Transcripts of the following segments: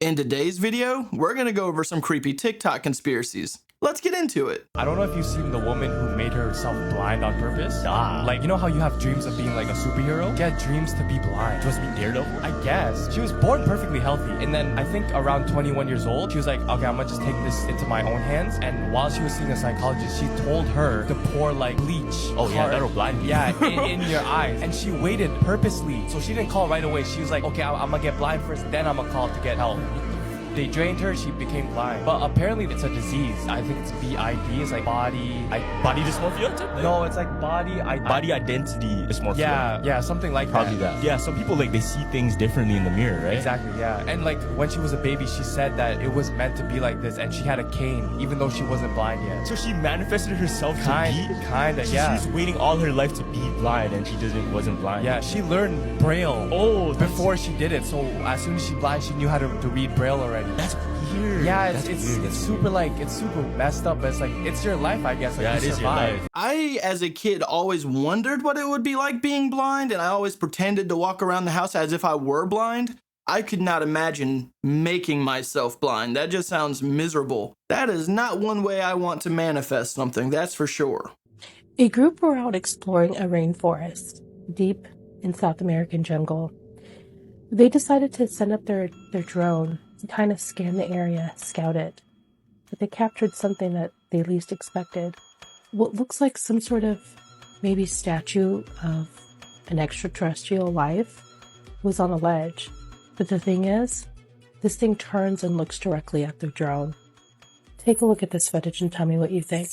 In today's video, we're gonna go over some creepy TikTok conspiracies. Let's get into it. I don't know if you've seen the woman who made herself blind on purpose. Like, you know how you have dreams of being like a superhero? She had dreams to be blind. Supposed to be Daredevil? I guess. She was born perfectly healthy. And then I think around 21 years old, she was like, okay, I'm gonna just take this into my own hands. And while she was seeing a psychologist, she told her to pour like bleach. Oh yeah, that'll blind you. Yeah, in your eyes. And she waited purposely. So she didn't call right away. She was like, okay, I'm gonna get blind first, then I'm gonna call to get help. They drained her, she became blind. But apparently it's a disease. I think it's BID, it's like body dysmorphia? No, it's like body identity dysmorphia. Yeah, something like Probably that. Yeah, some people like they see things differently in the mirror, right? Exactly, yeah. And like when she was a baby, she said that it was meant to be like this, and she had a cane, even though she wasn't blind yet. So she manifested herself Kinda, yeah. She was waiting all her life to be blind, and she wasn't blind. Yeah, she learned Braille before she did it. So as soon as she blind, she knew how to read Braille already. That's weird. Yeah, it's super messed up, but it's like, it's your life, I guess. Like, yeah, it is your life. I, as a kid, always wondered what it would be like being blind, and I always pretended to walk around the house as if I were blind. I could not imagine making myself blind. That just sounds miserable. That is not one way I want to manifest something, that's for sure. A group were out exploring a rainforest deep in South American jungle. They decided to send up their drone to kind of scan the area, scout it. But they captured something that they least expected. What looks like some sort of maybe statue of an extraterrestrial life was on a ledge. But the thing is, this thing turns and looks directly at the drone. Take a look at this footage and tell me what you think.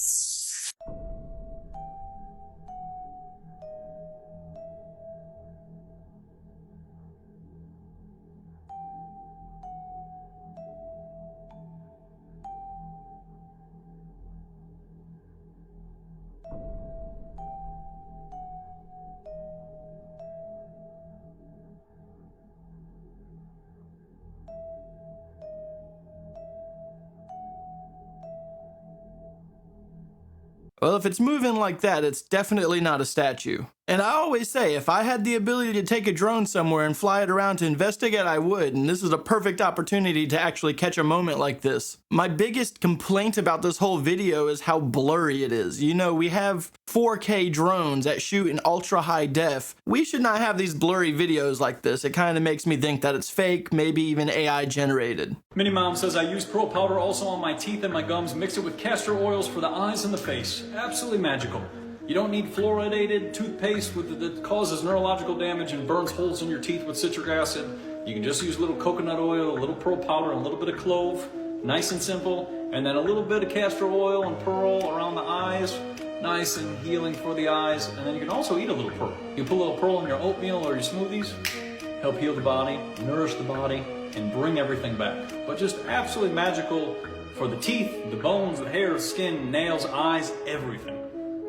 Well, if it's moving like that, it's definitely not a statue. And I always say, if I had the ability to take a drone somewhere and fly it around to investigate, I would, and this is a perfect opportunity to actually catch a moment like this. My biggest complaint about this whole video is how blurry it is. You know, we have 4K drones that shoot in ultra high def. We should not have these blurry videos like this. It kind of makes me think that it's fake, maybe even AI generated. Minnie Mom says I use pearl powder also on my teeth and my gums, mix it with castor oils for the eyes and the face. Absolutely magical. You don't need fluoridated toothpaste that causes neurological damage and burns holes in your teeth with citric acid. You can just use a little coconut oil, a little pearl powder, a little bit of clove. Nice and simple. And then a little bit of castor oil and pearl around the eyes. Nice and healing for the eyes. And then you can also eat a little pearl. You put a little pearl in your oatmeal or your smoothies. Help heal the body, nourish the body, and bring everything back. But just absolutely magical for the teeth, the bones, the hair, skin, nails, eyes, everything.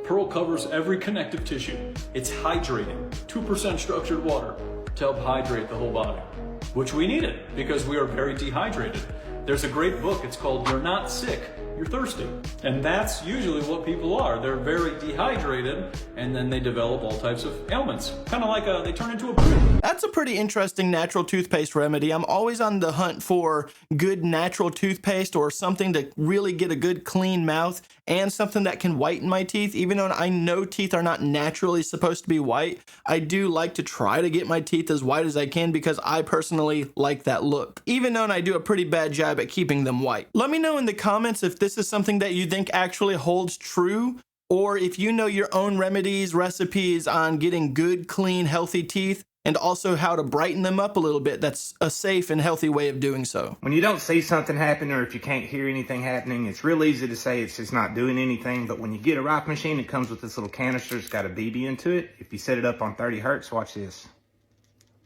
Pearl covers every connective tissue. It's hydrating, 2% structured water to help hydrate the whole body, which we needed because we are very dehydrated. There's a great book, it's called You're Not Sick, You're Thirsty. And that's usually what people are. They're very dehydrated and then they develop all types of ailments. Kind of like they turn into a prude. That's a pretty interesting natural toothpaste remedy. I'm always on the hunt for good natural toothpaste or something to really get a good clean mouth and something that can whiten my teeth. Even though I know teeth are not naturally supposed to be white, I do like to try to get my teeth as white as I can because I personally like that look, even though I do a pretty bad job at keeping them white. Let me know in the comments if this is something that you think actually holds true, or if you know your own remedies, recipes on getting good, clean, healthy teeth, and also how to brighten them up a little bit. That's a safe and healthy way of doing so. When you don't see something happen or if you can't hear anything happening, it's real easy to say it's just not doing anything. But when you get a Rife machine, it comes with this little canister. It's got a BB into it. If you set it up on 30 hertz, watch this.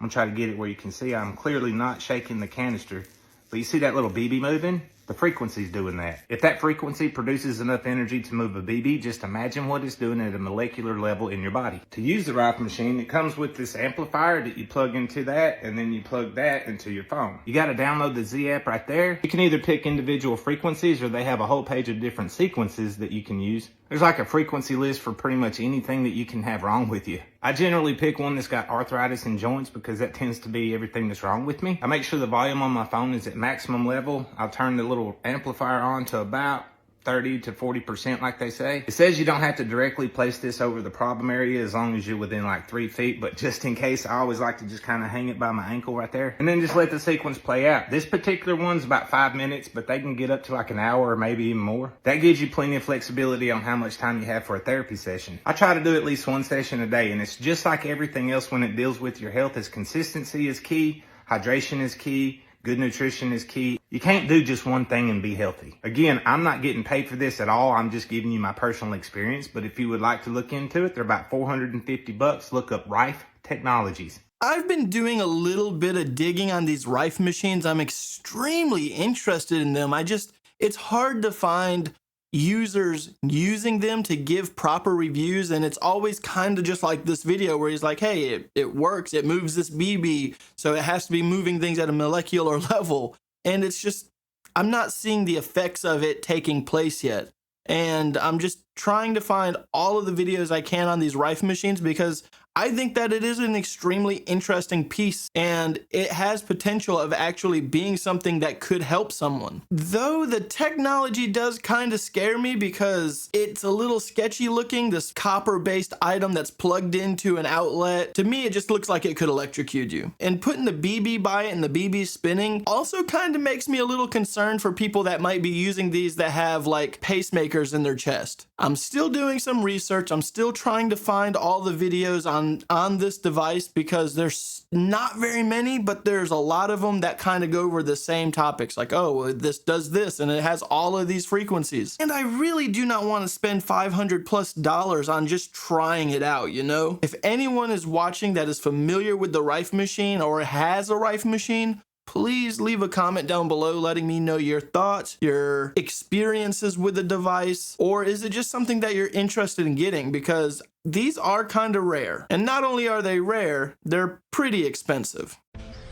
I'm gonna try to get it where you can see I'm clearly not shaking the canister. But you see that little BB moving? The frequency's doing that. If that frequency produces enough energy to move a BB, just imagine what it's doing at a molecular level in your body. To use the Rife machine, it comes with this amplifier that you plug into that, and then you plug that into your phone. You gotta download the Z app right there. You can either pick individual frequencies, or they have a whole page of different sequences that you can use. There's like a frequency list for pretty much anything that you can have wrong with you. I generally pick one that's got arthritis in joints because that tends to be everything that's wrong with me. I make sure the volume on my phone is at maximum level. I'll turn the little amplifier on to about 30 to 40%, like they say. It says you don't have to directly place this over the problem area as long as you're within like 3 feet, but just in case, I always like to just kind of hang it by my ankle right there and then just let the sequence play out. This particular one's about 5 minutes, but they can get up to like an hour or maybe even more. That gives you plenty of flexibility on how much time you have for a therapy session. I try to do at least 1 session a day, and it's just like everything else when it deals with your health. Is consistency is key, hydration is key, good nutrition is key. You can't do just one thing and be healthy. Again, I'm not getting paid for this at all. I'm just giving you my personal experience. But if you would like to look into it, they're about $450. Look up Rife Technologies. I've been doing a little bit of digging on these Rife machines. I'm extremely interested in them. It's hard to find users using them to give proper reviews, and it's always kind of just like this video where he's like, hey, it works, it moves this BB, so it has to be moving things at a molecular level, and it's just, I'm not seeing the effects of it taking place yet, and I'm just trying to find all of the videos I can on these Rife machines because I think that it is an extremely interesting piece and it has potential of actually being something that could help someone. Though the technology does kind of scare me because it's a little sketchy looking, this copper-based item that's plugged into an outlet. To me, it just looks like it could electrocute you. And putting the BB by it and the BB spinning also kind of makes me a little concerned for people that might be using these that have like pacemakers in their chest. I'm still doing some research. I'm still trying to find all the videos on this device because there's not very many, but there's a lot of them that kind of go over the same topics. Like, oh, this does this, and it has all of these frequencies. And I really do not want to spend $500+ on just trying it out, you know? If anyone is watching that is familiar with the Rife machine or has a Rife machine, please leave a comment down below letting me know your thoughts, your experiences with the device, or is it just something that you're interested in getting? Because these are kind of rare. And not only are they rare, they're pretty expensive.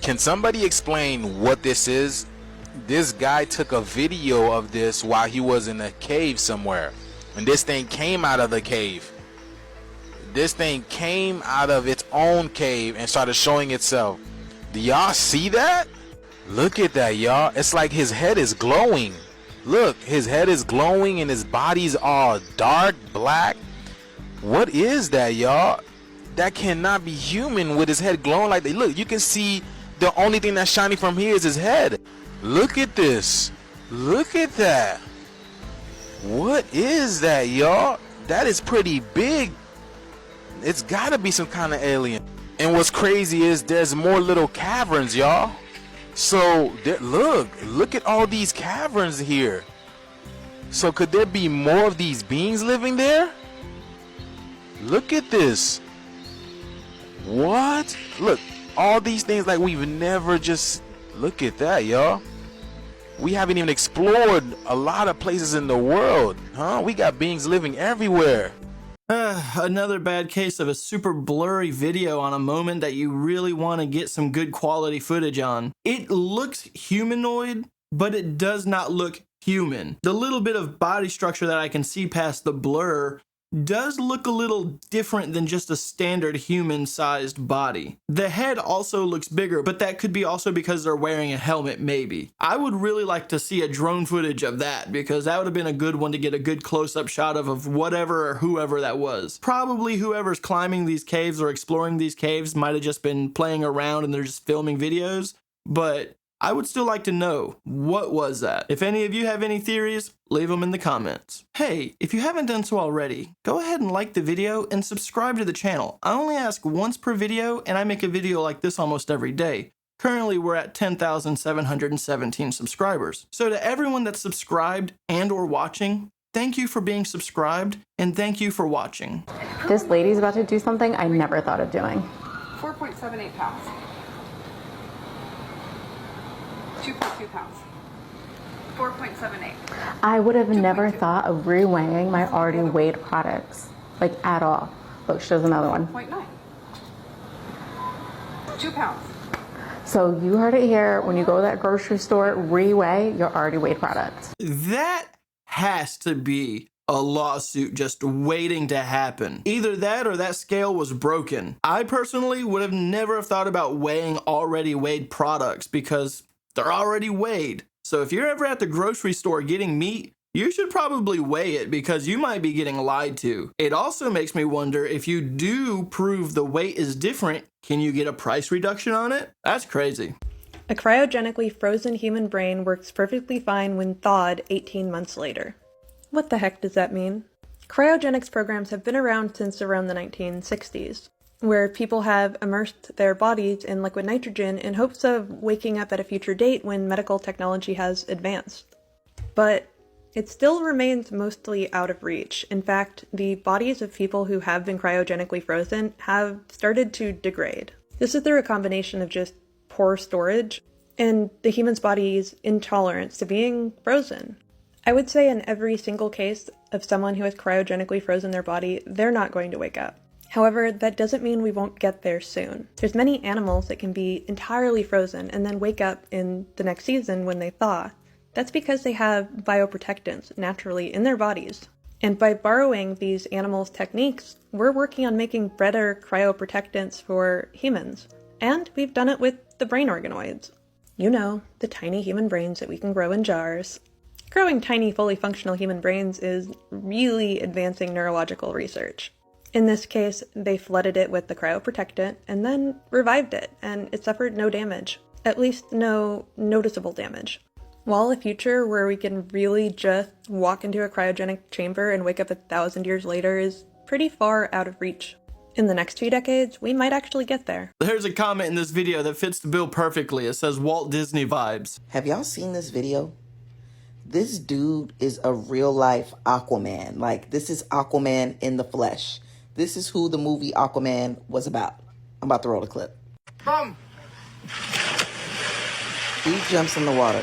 Can somebody explain what this is? This guy took a video of this while he was in a cave somewhere. And this thing came out of the cave. This thing came out of its own cave and started showing itself. Do y'all see that? Look at that, y'all. It's like his head is glowing. Look, his head is glowing and his body's all dark black. What is that, y'all? That cannot be human with his head glowing like that. Look, you can see the only thing that's shining from here is his head. Look at this. Look at that. What is that, y'all? That is pretty big. It's gotta be some kind of alien. And what's crazy is there's more little caverns, y'all. So look at all these caverns here. So could there be more of these beings living there? Look at this. What? Look, all these things like we've never just, look at that, y'all. We haven't even explored a lot of places in the world, huh? We got beings living everywhere. Another bad case of a super blurry video on a moment that you really want to get some good quality footage on. It looks humanoid, but it does not look human. The little bit of body structure that I can see past the blur does look a little different than just a standard human-sized body. The head also looks bigger, but that could be also because they're wearing a helmet, maybe. I would really like to see a drone footage of that, because that would have been a good one to get a good close-up shot of whatever or whoever that was. Probably whoever's climbing these caves or exploring these caves might have just been playing around and they're just filming videos, but I would still like to know, what was that? If any of you have any theories, leave them in the comments. Hey, if you haven't done so already, go ahead and like the video and subscribe to the channel. I only ask once per video, and I make a video like this almost every day. Currently, we're at 10,717 subscribers. So to everyone that's subscribed and or watching, thank you for being subscribed, and thank you for watching. This lady's about to do something I never thought of doing. 4.78 pounds. 2.2 pounds. 4.78. I would have never thought of reweighing my already weighed products, like at all. Look, shows another one. 0.9. 2 pounds. So you heard it here. When you go to that grocery store, reweigh your already weighed products. That has to be a lawsuit just waiting to happen. Either that or that scale was broken. I personally would have never thought about weighing already weighed products because they're already weighed. So if you're ever at the grocery store getting meat, you should probably weigh it because you might be getting lied to. It also makes me wonder, if you do prove the weight is different, can you get a price reduction on it? That's crazy. A cryogenically frozen human brain works perfectly fine when thawed 18 months later. What the heck does that mean? Cryogenics programs have been around since around the 1960s, where people have immersed their bodies in liquid nitrogen in hopes of waking up at a future date when medical technology has advanced. But it still remains mostly out of reach. In fact, the bodies of people who have been cryogenically frozen have started to degrade. This is through a combination of just poor storage and the human's body's intolerance to being frozen. I would say in every single case of someone who has cryogenically frozen their body, they're not going to wake up. However, that doesn't mean we won't get there soon. There's many animals that can be entirely frozen and then wake up in the next season when they thaw. That's because they have bioprotectants naturally in their bodies. And by borrowing these animals' techniques, we're working on making better cryoprotectants for humans. And we've done it with the brain organoids. You know, the tiny human brains that we can grow in jars. Growing tiny, fully functional human brains is really advancing neurological research. In this case, they flooded it with the cryoprotectant and then revived it, and it suffered no damage. At least no noticeable damage. While a future where we can really just walk into a cryogenic chamber and wake up 1,000 years later is pretty far out of reach. In the next 2 decades, we might actually get there. There's a comment in this video that fits the bill perfectly. It says Walt Disney vibes. Have y'all seen this video? This dude is a real life Aquaman. Like, this is Aquaman in the flesh. This is who the movie Aquaman was about. I'm about to roll the clip. Come. He jumps in the water.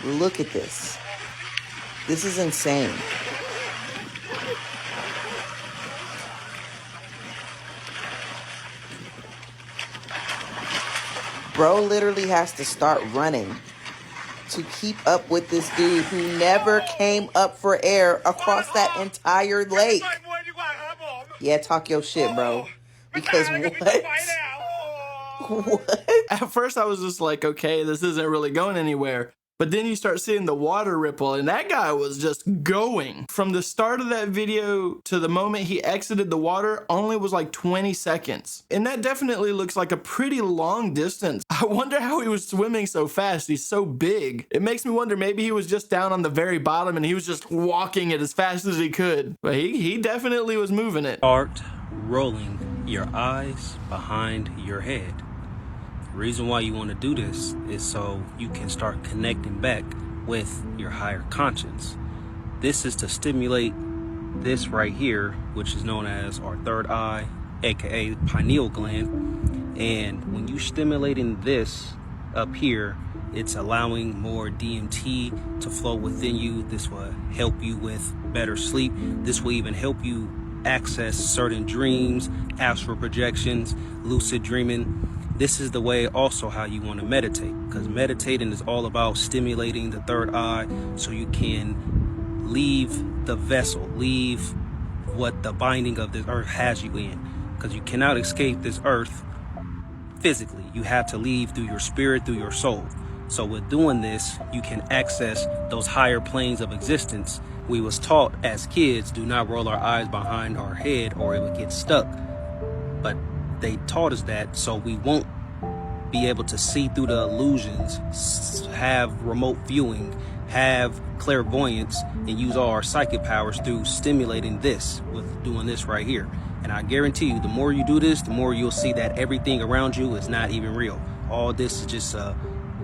Look at this. This is insane. Bro literally has to start running to keep up with this dude who never came up for air across that entire lake. Yeah, talk your shit, bro. Because what? What? At first I was just like, okay, this isn't really going anywhere. But then you start seeing the water ripple, and that guy was just going. From the start of that video to the moment he exited the water only was like 20 seconds. And that definitely looks like a pretty long distance. I wonder how he was swimming so fast. He's so big. It makes me wonder, maybe he was just down on the very bottom and he was just walking it as fast as he could. But he definitely was moving it. Start rolling your eyes behind your head. The reason why you want to do this is so you can start connecting back with your higher conscience. This is to stimulate this right here, which is known as our third eye, aka pineal gland. And when you're stimulating this up here, it's allowing more DMT to flow within you. This will help you with better sleep. This will even help you access certain dreams, astral projections, lucid dreaming. This is the way also how you want to meditate, because meditating is all about stimulating the third eye so you can leave the vessel, leave what the binding of this earth has you in, because you cannot escape this earth physically. You have to leave through your spirit, through your soul. So with doing this, you can access those higher planes of existence. We was taught as kids, do not roll our eyes behind our head or it would get stuck. But they taught us that so we won't be able to see through the illusions, have remote viewing, have clairvoyance, and use all our psychic powers through stimulating this with doing this right here. And I guarantee you, the more you do this, the more you'll see that everything around you is not even real. All this is just a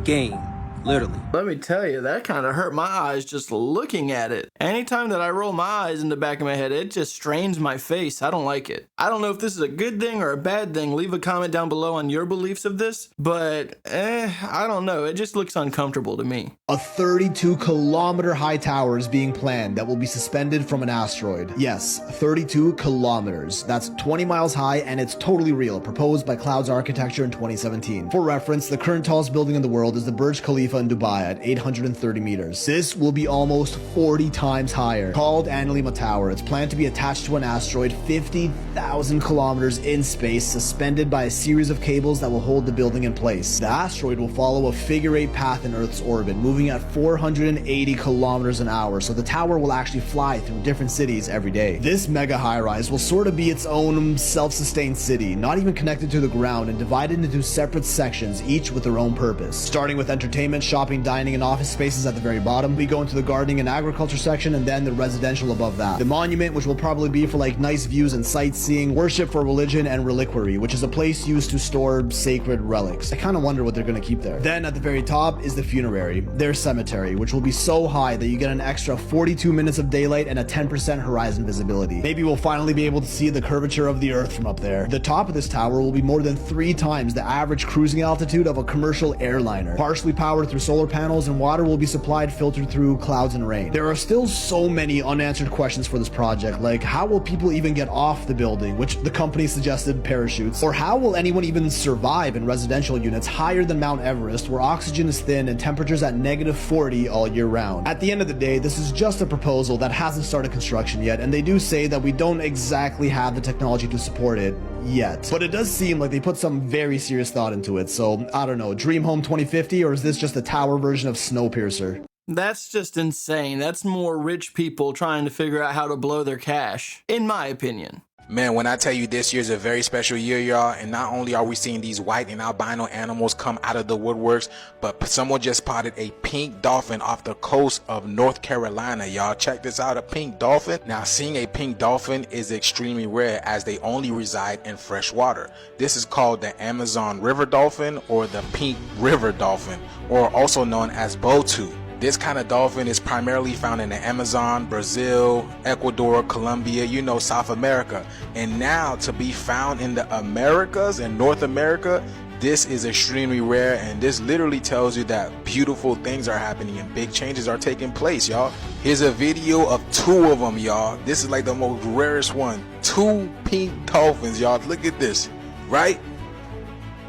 game. Literally. Let me tell you, that kind of hurt my eyes just looking at it. Anytime that I roll my eyes in the back of my head, it just strains my face. I don't like it. I don't know if this is a good thing or a bad thing. Leave a comment down below on your beliefs of this, but I don't know. It just looks uncomfortable to me. A 32-kilometer high tower is being planned that will be suspended from an asteroid. Yes, 32 kilometers. That's 20 miles high, and it's totally real, proposed by Clouds Architecture in 2017. For reference, the current tallest building in the world is the Burj Khalifa Khalifa in Dubai at 830 meters. This will be almost 40 times higher. Called Analema Tower, it's planned to be attached to an asteroid 50,000 kilometers in space, suspended by a series of cables that will hold the building in place. The asteroid will follow a figure-8 path in Earth's orbit, moving at 480 kilometers an hour, so the tower will actually fly through different cities every day. This mega high-rise will sort of be its own self-sustained city, not even connected to the ground and divided into separate sections, each with their own purpose. Starting with entertainment, shopping, dining, and office spaces at the very bottom, we go into the gardening and agriculture section, and then the residential above that. The monument, which will probably be for like nice views and sightseeing, worship for religion, and reliquary, which is a place used to store sacred relics. I kind of wonder what they're going to keep there. Then at the very top is the funerary, their cemetery, which will be so high that you get an extra 42 minutes of daylight and a 10% horizon visibility. Maybe we'll finally be able to see the curvature of the Earth from up there. The top of this tower will be more than 3 times the average cruising altitude of a commercial airliner. Partially powered through solar panels, and water will be supplied filtered through clouds and rain. There are still so many unanswered questions for this project, like how will people even get off the building, which the company suggested parachutes, or how will anyone even survive in residential units higher than Mount Everest, where oxygen is thin and temperatures at -40 all year round. At the end of the day, this is just a proposal that hasn't started construction yet, and they do say that we don't exactly have the technology to support it yet. But it does seem like they put some very serious thought into it, so I don't know, Dream Home 2050, or is this just a tower version of Snowpiercer? That's just insane. That's more rich people trying to figure out how to blow their cash, in my opinion. Man, when I tell you this year's a very special year, y'all, and not only are we seeing these white and albino animals come out of the woodworks, but someone just spotted a pink dolphin off the coast of North Carolina, y'all. Check this out, a pink dolphin. Now, seeing a pink dolphin is extremely rare as they only reside in fresh water. This is called the Amazon River dolphin or the pink river dolphin, or also known as botu. This kind of dolphin is primarily found in the Amazon, Brazil, Ecuador, Colombia, you know, South America. And now to be found in the Americas and North America, this is extremely rare, and this literally tells you that beautiful things are happening and big changes are taking place, y'all. Here's a video of 2 of them, y'all. This is like the most rarest one. 2 pink dolphins, y'all. Look at this, right?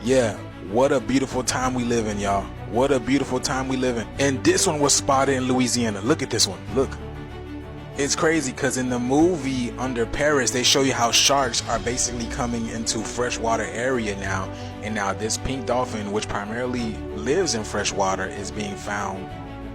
Yeah, what a beautiful time we live in, y'all. What a beautiful time we live in. And this one was spotted in Louisiana. Look at this one. Look. It's crazy because in the movie Under Paris, they show you how sharks are basically coming into freshwater area now. And now this pink dolphin, which primarily lives in freshwater, is being found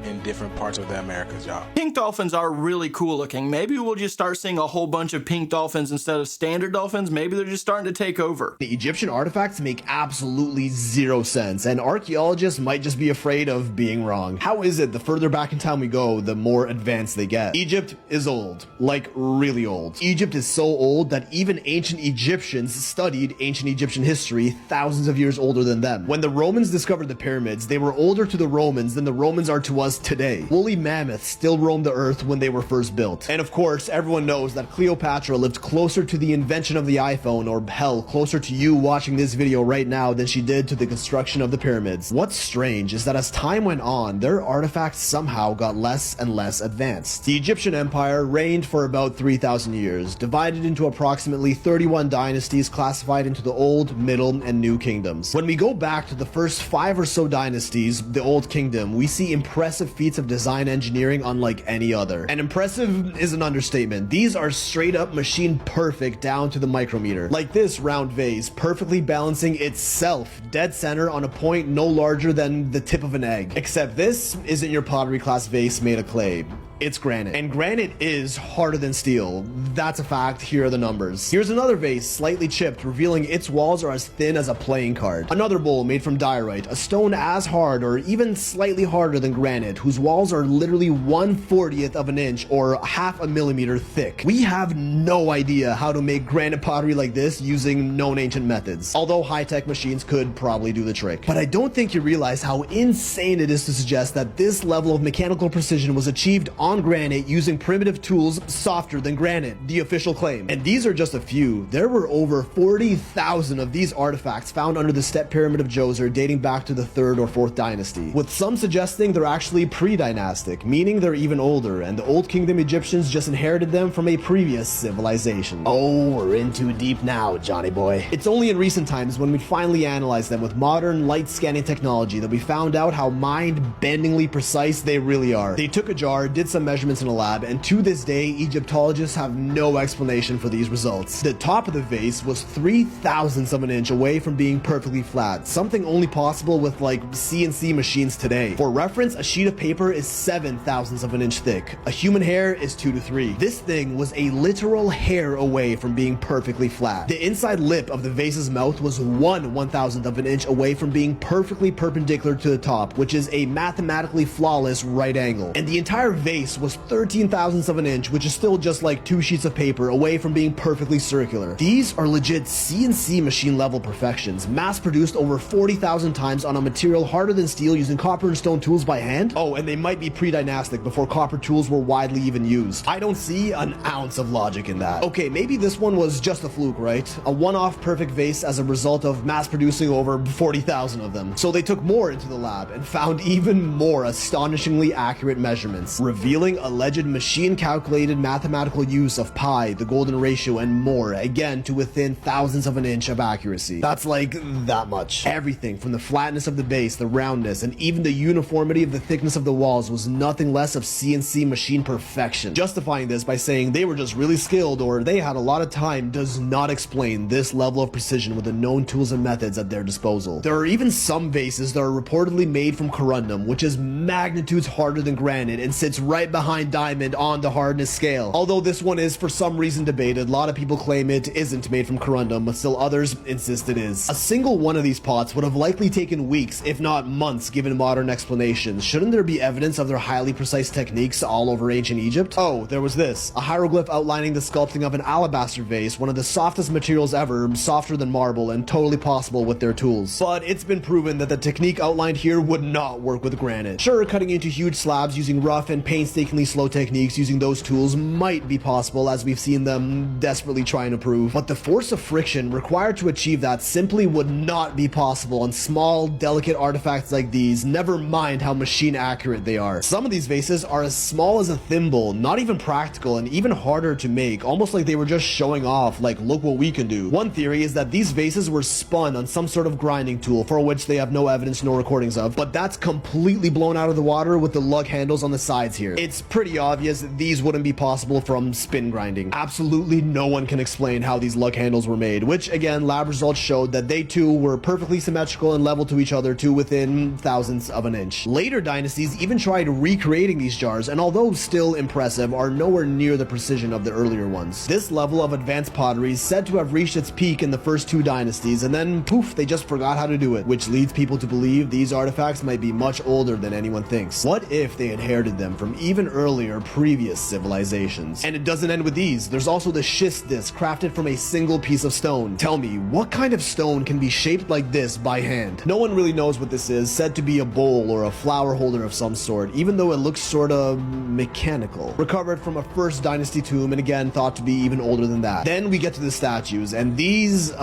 in different parts of the Americas, y'all. Pink dolphins are really cool looking. Maybe we'll just start seeing a whole bunch of pink dolphins instead of standard dolphins. Maybe they're just starting to take over. The Egyptian artifacts make absolutely zero sense, and archaeologists might just be afraid of being wrong. How is it the further back in time we go, the more advanced they get? Egypt is old, like really old. Egypt is so old that even ancient Egyptians studied ancient Egyptian history thousands of years older than them. When the Romans discovered the pyramids, they were older to the Romans than the Romans are to us today. Woolly mammoths still roamed the earth when they were first built. And of course, everyone knows that Cleopatra lived closer to the invention of the iPhone, or hell, closer to you watching this video right now than she did to the construction of the pyramids. What's strange is that as time went on, their artifacts somehow got less and less advanced. The Egyptian Empire reigned for about 3,000 years, divided into approximately 31 dynasties classified into the Old, Middle, and New Kingdoms. When we go back to the first 5 or so dynasties, the Old Kingdom, we see impressive feats of design engineering unlike any other. And impressive is an understatement. These are straight up machine perfect down to the micrometer. Like this round vase, perfectly balancing itself dead center on a point no larger than the tip of an egg. Except this isn't your pottery class vase made of clay. It's granite. And granite is harder than steel. That's a fact. Here are the numbers. Here's another vase, slightly chipped, revealing its walls are as thin as a playing card. Another bowl made from diorite, a stone as hard or even slightly harder than granite, whose walls are literally 1/40th of an inch or 1/2 millimeter thick. We have no idea how to make granite pottery like this using known ancient methods, although high-tech machines could probably do the trick. But I don't think you realize how insane it is to suggest that this level of mechanical precision was achieved on on granite using primitive tools softer than granite, the official claim. And these are just a few. There were over 40,000 of these artifacts found under the Step Pyramid of Djoser dating back to the 3rd or 4th dynasty, with some suggesting they're actually pre-dynastic, meaning they're even older, and the Old Kingdom Egyptians just inherited them from a previous civilization. Oh, we're in too deep now, Johnny boy. It's only in recent times when we finally analyzed them with modern light scanning technology that we found out how mind-bendingly precise they really are. They took a jar, did some measurements in a lab, and to this day, Egyptologists have no explanation for these results. The top of the vase was 3,000ths of an inch away from being perfectly flat, something only possible with like CNC machines today. For reference, a sheet of paper is 7,000ths of an inch thick. A human hair is 2 to 3. This thing was a literal hair away from being perfectly flat. The inside lip of the vase's mouth was 1/1000th of an inch away from being perfectly perpendicular to the top, which is a mathematically flawless right angle. And the entire vase was 13,000ths of an inch, which is still just like 2 sheets of paper away from being perfectly circular. These are legit CNC machine level perfections, mass produced over 40,000 times on a material harder than steel using copper and stone tools by hand. Oh, and they might be pre-dynastic before copper tools were widely even used. I don't see an ounce of logic in that. Okay, maybe this one was just a fluke, right? A one-off perfect vase as a result of mass producing over 40,000 of them. So they took more into the lab and found even more astonishingly accurate measurements, revealing alleged machine-calculated mathematical use of pi, the golden ratio, and more, again to within thousandths of an inch of accuracy. That's like that much. Everything from the flatness of the base, the roundness, and even the uniformity of the thickness of the walls was nothing less of CNC machine perfection. Justifying this by saying they were just really skilled or they had a lot of time does not explain this level of precision with the known tools and methods at their disposal. There are even some vases that are reportedly made from corundum, which is magnitudes harder than granite and sits right behind diamond on the hardness scale. Although this one is for some reason debated, a lot of people claim it isn't made from corundum, but still others insist it is. A single one of these pots would have likely taken weeks, if not months, given modern explanations. Shouldn't there be evidence of their highly precise techniques all over ancient Egypt? Oh, there was this. A hieroglyph outlining the sculpting of an alabaster vase, one of the softest materials ever, softer than marble, and totally possible with their tools. But it's been proven that the technique outlined here would not work with granite. Sure, cutting into huge slabs using rough and painstakingly slow techniques using those tools might be possible, as we've seen them desperately trying to prove, but the force of friction required to achieve that simply would not be possible on small, delicate artifacts like these, never mind how machine accurate they are. Some of these vases are as small as a thimble, not even practical, and even harder to make, almost like they were just showing off, like, look what we can do. One theory is that these vases were spun on some sort of grinding tool, for which they have no evidence nor recordings of, but that's completely blown out of the water with the lug handles on the sides here. It's pretty obvious these wouldn't be possible from spin grinding. Absolutely no one can explain how these lug handles were made, which again, lab results showed that they too were perfectly symmetrical and level to each other to within thousandths of an inch. Later dynasties even tried recreating these jars, and although still impressive, are nowhere near the precision of the earlier ones. This level of advanced pottery is said to have reached its peak in the first 2 dynasties, and then poof, they just forgot how to do it, which leads people to believe these artifacts might be much older than anyone thinks. What if they inherited them from even earlier previous civilizations? And it doesn't end with these. There's also the schist disc crafted from a single piece of stone. Tell me, what kind of stone can be shaped like this by hand? No one really knows what this is, said to be a bowl or a flower holder of some sort, even though it looks sorta mechanical. Recovered from a 1st dynasty tomb, and again thought to be even older than that. Then we get to the statues, and these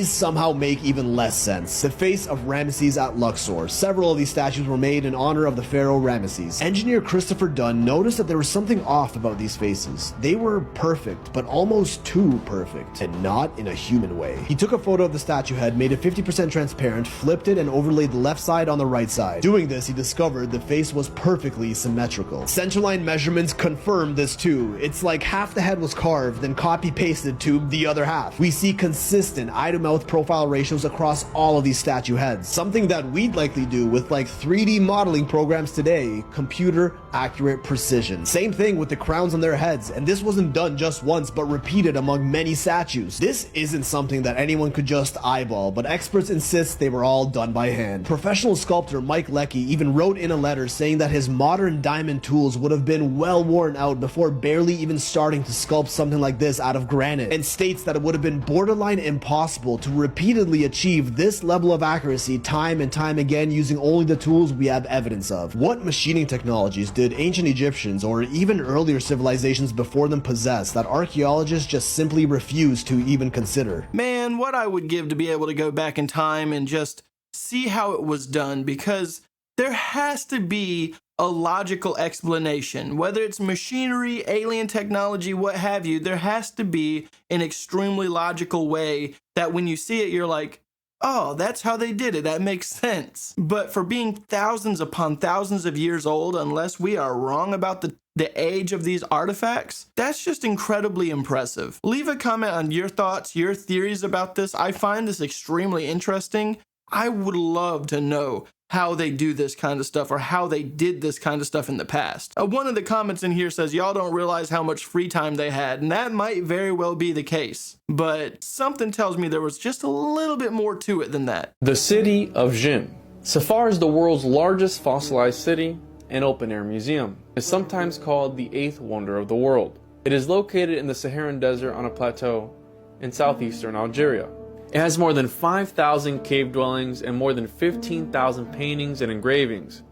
somehow make even less sense. The face of Ramesses at Luxor. Several of these statues were made in honor of the pharaoh Ramesses. Engineer Christopher Dunn noticed that there was something off about these faces. They were perfect, but almost too perfect, and not in a human way. He took a photo of the statue head, made it 50% transparent, flipped it, and overlaid the left side on the right side. Doing this, he discovered the face was perfectly symmetrical. Centerline measurements confirmed this too. It's like half the head was carved, then copy-pasted to the other half. We see consistent eye-to-mouth profile ratios across all of these statue heads. Something that we'd likely do with like 3D modeling programs today, computer accurate precision. Same thing with the crowns on their heads, and this wasn't done just once but repeated among many statues. This isn't something that anyone could just eyeball, but experts insist they were all done by hand. Professional sculptor Mike Leckie even wrote in a letter saying that his modern diamond tools would have been well worn out before barely even starting to sculpt something like this out of granite, and states that it would have been borderline impossible to repeatedly achieve this level of accuracy time and time again using only the tools we have evidence of. What machining technologies did did ancient Egyptians or even earlier civilizations before them possess that archaeologists just simply refuse to even consider? Man, what I would give to be able to go back in time and just see how it was done, because there has to be a logical explanation. Whether it's machinery, alien technology, what have you, there has to be an extremely logical way that when you see it, you're like, oh, that's how they did it. That makes sense. But for being thousands upon thousands of years old, unless we are wrong about the age of these artifacts, that's just incredibly impressive. Leave a comment on your thoughts, your theories about this. I find this extremely interesting. I would love to know how they do this kind of stuff or how they did this kind of stuff in the past. One of the comments in here says, y'all don't realize how much free time they had, and that might very well be the case. But something tells me there was just a little bit more to it than that. The City of Jinn. Safar is the world's largest fossilized city and open-air museum. It's sometimes called the 8th wonder of the world. It is located in the Saharan desert on a plateau in southeastern Algeria. It has more than 5,000 cave dwellings and more than 15,000 paintings and engravings,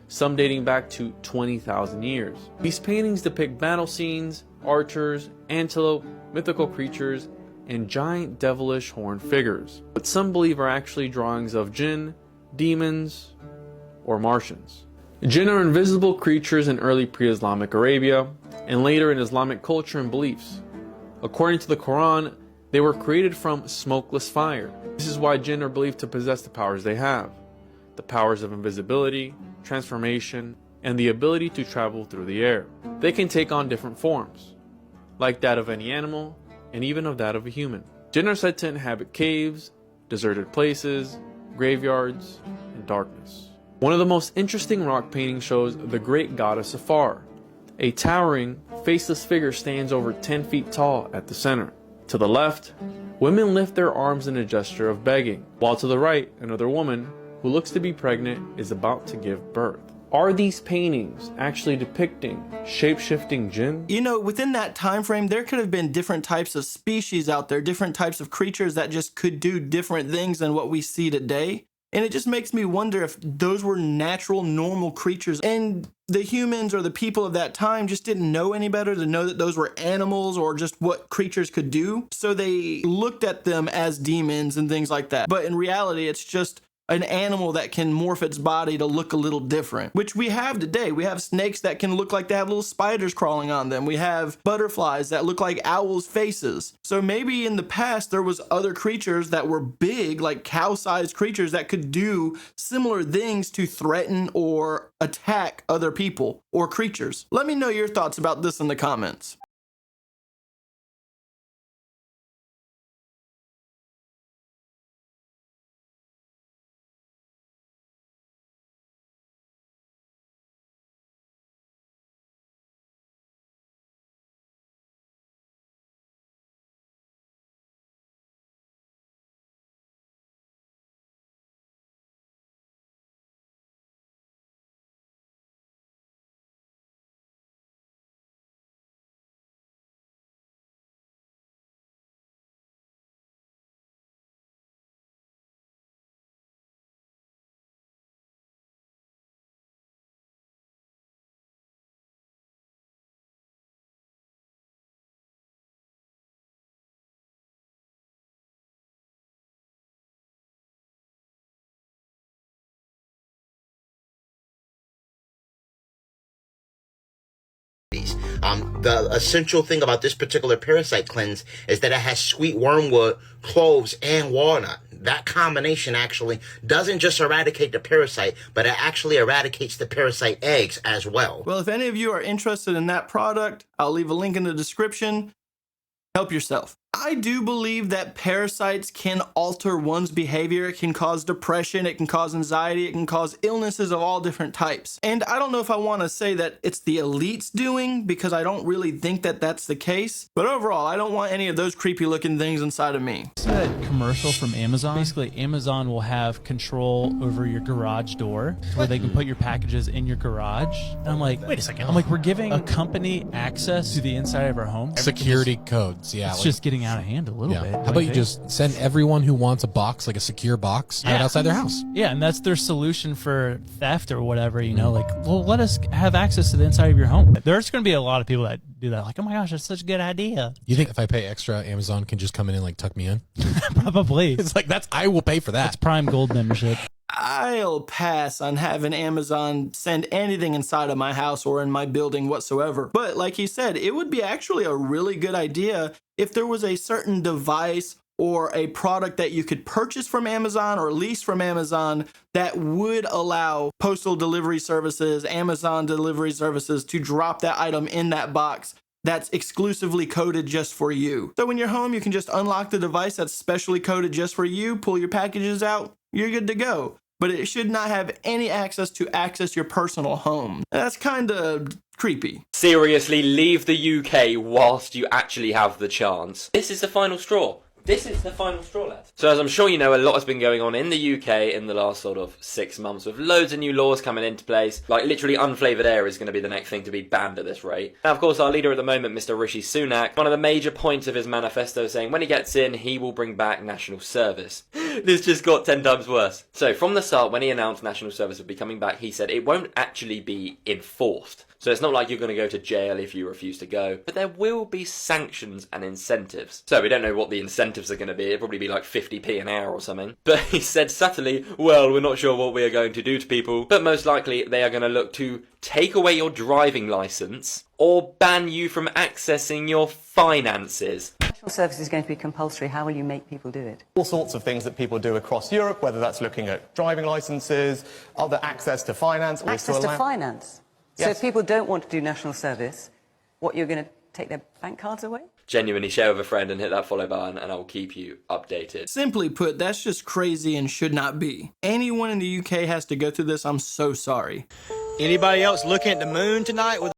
some dating back to 20,000 years. These paintings depict battle scenes, archers, antelope, mythical creatures, and giant devilish horned figures, but some believe are actually drawings of jinn, demons, or Martians. Jinn are invisible creatures in early pre-Islamic Arabia, and later in Islamic culture and beliefs. According to the Quran, they were created from smokeless fire. This is why jinn are believed to possess the powers they have. The powers of invisibility, transformation, and the ability to travel through the air. They can take on different forms, like that of any animal, and even of that of a human. Jinn are said to inhabit caves, deserted places, graveyards, and darkness. One of the most interesting rock paintings shows the great goddess Safar. A towering, faceless figure stands over 10 feet tall at the center. To the left, women lift their arms in a gesture of begging, while to the right, another woman, who looks to be pregnant, is about to give birth. Are these paintings actually depicting shape-shifting jinn? You know, within that time frame, there could have been different types of species out there, different types of creatures that just could do different things than what we see today. And it just makes me wonder if those were natural, normal creatures, and the humans or the people of that time just didn't know any better to know that those were animals or just what creatures could do. So they looked at them as demons and things like that. But in reality, it's just an animal that can morph its body to look a little different, which we have today. We have snakes that can look like they have little spiders crawling on them. We have butterflies that look like owls' faces. So maybe in the past there was other creatures that were big, like cow-sized creatures that could do similar things to threaten or attack other people or creatures. Let me know your thoughts about this in the comments. The essential thing about this particular parasite cleanse is that it has sweet wormwood, cloves, and walnut. That combination actually doesn't just eradicate the parasite, but it actually eradicates the parasite eggs as well. Well, if any of you are interested in that product, I'll leave a link in the description. Help yourself. I do believe that parasites can alter one's behavior. It can cause depression, it can cause anxiety, it can cause illnesses of all different types. And I don't know if I want to say that it's the elites doing, because I don't really think that that's the case. But overall, I don't want any of those creepy looking things inside of me. It's a commercial from Amazon. Basically, Amazon will have control over your garage door where they can put your packages in your garage. And I'm like, wait a second. I'm like, we're giving a company access to the inside of our home. Security codes, yeah. It's just getting getting out of hand a little bit. How about you just send everyone who wants a box, like a secure box, right outside their house? Yeah, and that's their solution for theft or whatever, you know, like, well, let us have access to the inside of your home. There's going to be a lot of people that do that, like, oh my gosh, that's such a good idea. You think if I pay extra, Amazon can just come in and like tuck me in? Probably. It's like, I will pay for that. That's Prime Gold membership. I'll pass on having Amazon send anything inside of my house or in my building whatsoever. But like he said, it would be actually a really good idea if there was a certain device or a product that you could purchase from Amazon or lease from Amazon that would allow postal delivery services, Amazon delivery services to drop that item in that box that's exclusively coded just for you. So when you're home, you can just unlock the device that's specially coded just for you, pull your packages out, you're good to go. But it should not have any access to access your personal home. That's kind of creepy. Seriously, leave the UK whilst you actually have the chance. This is the final straw. This is the final straw, lads. So as I'm sure you know, a lot has been going on in the UK in the last sort of 6 months with loads of new laws coming into place. Like literally unflavoured air is going to be the next thing to be banned at this rate. Now of course our leader at the moment, Mr. Rishi Sunak, one of the major points of his manifesto saying when he gets in, he will bring back national service. This just got 10 times worse. So from the start, when he announced national service would be coming back, he said it won't actually be enforced. So it's not like you're going to go to jail if you refuse to go, but there will be sanctions and incentives. So we don't know what the incentives are going to be. It'll probably be like 50p an hour or something. But he said subtly, well, we're not sure what we are going to do to people, but most likely they are going to look to take away your driving license or ban you from accessing your finances. National service is going to be compulsory. How will you make people do it? All sorts of things that people do across Europe, whether that's looking at driving licenses, other access to finance. Access to finance? Yes. So if people don't want to do national service, what, you're going to take their bank cards away? Genuinely share with a friend and hit that follow button and I will keep you updated. Simply put, that's just crazy and should not be. Anyone in the UK has to go through this, I'm so sorry. Anybody else looking at the moon tonight with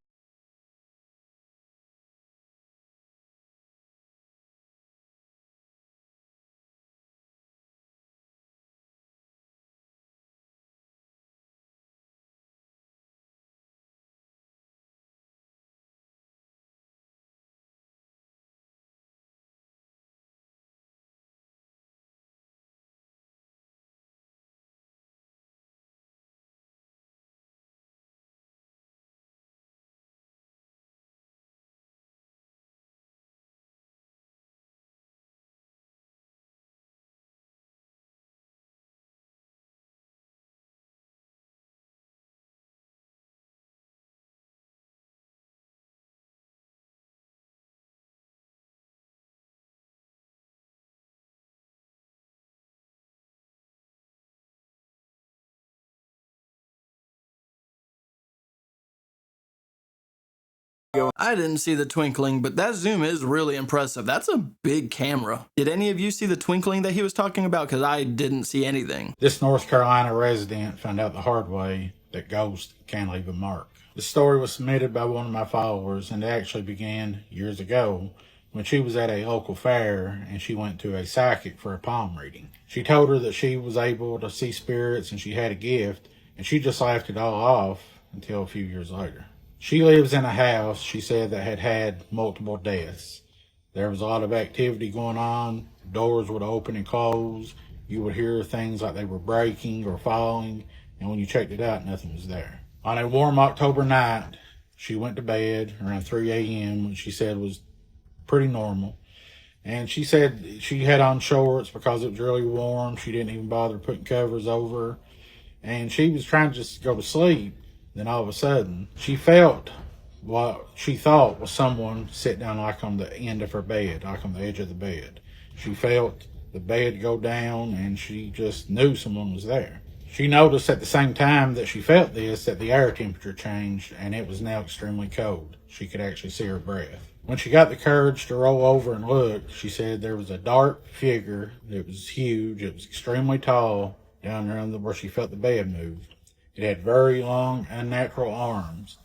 I didn't see the twinkling, but that zoom is really impressive. That's a big camera. Did any of you see the twinkling that he was talking about? Because I didn't see anything. This North Carolina resident found out the hard way that ghosts can leave a mark. The story was submitted by one of my followers, and it actually began years ago when she was at a local fair and she went to a psychic for a palm reading. She told her that she was able to see spirits and she had a gift, and she just laughed it all off until a few years later. She lives in a house, she said, that had had multiple deaths. There was a lot of activity going on. Doors would open and close. You would hear things like they were breaking or falling, and when you checked it out, nothing was there. On a warm October night, she went to bed around 3 a.m., which she said was pretty normal. And she said she had on shorts because it was really warm. She didn't even bother putting covers over her. And she was trying to just go to sleep. Then all of a sudden, she felt what she thought was someone sit down like on the end of her bed, like on the edge of the bed. She felt the bed go down and she just knew someone was there. She noticed at the same time that she felt this, that the air temperature changed and it was now extremely cold. She could actually see her breath. When she got the courage to roll over and look, she said there was a dark figure. It was huge. It was extremely tall down around where she felt the bed move. It had very long, unnatural arms,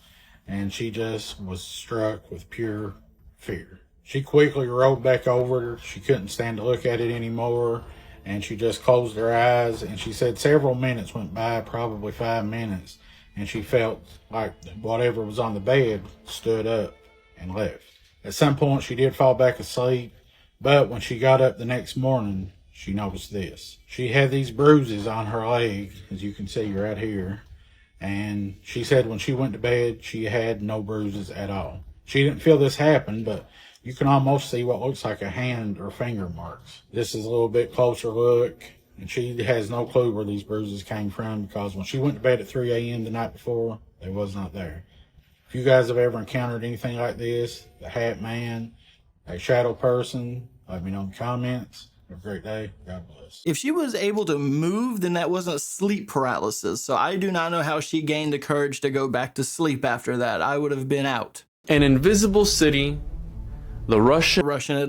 and she just was struck with pure fear. She quickly rolled back over. She couldn't stand to look at it anymore, and she just closed her eyes, and she said several minutes went by, probably 5 minutes, and she felt like whatever was on the bed stood up and left. At some point, she did fall back asleep, But when she got up the next morning, she noticed this. She had these bruises on her leg, as you can see right here. And she said when she went to bed, she had no bruises at all. She didn't feel this happen, but you can almost see what looks like a hand or finger marks. This is a little bit closer look, and she has no clue where these bruises came from, because when she went to bed at 3 a.m. the night before, they was not there. If you guys have ever encountered anything like this, the Hat Man, a shadow person, let me know in the comments. Have a great day. God bless. If she was able to move, then that wasn't sleep paralysis. So I do not know how she gained the courage to go back to sleep after that. I would have been out. An invisible city, the Russian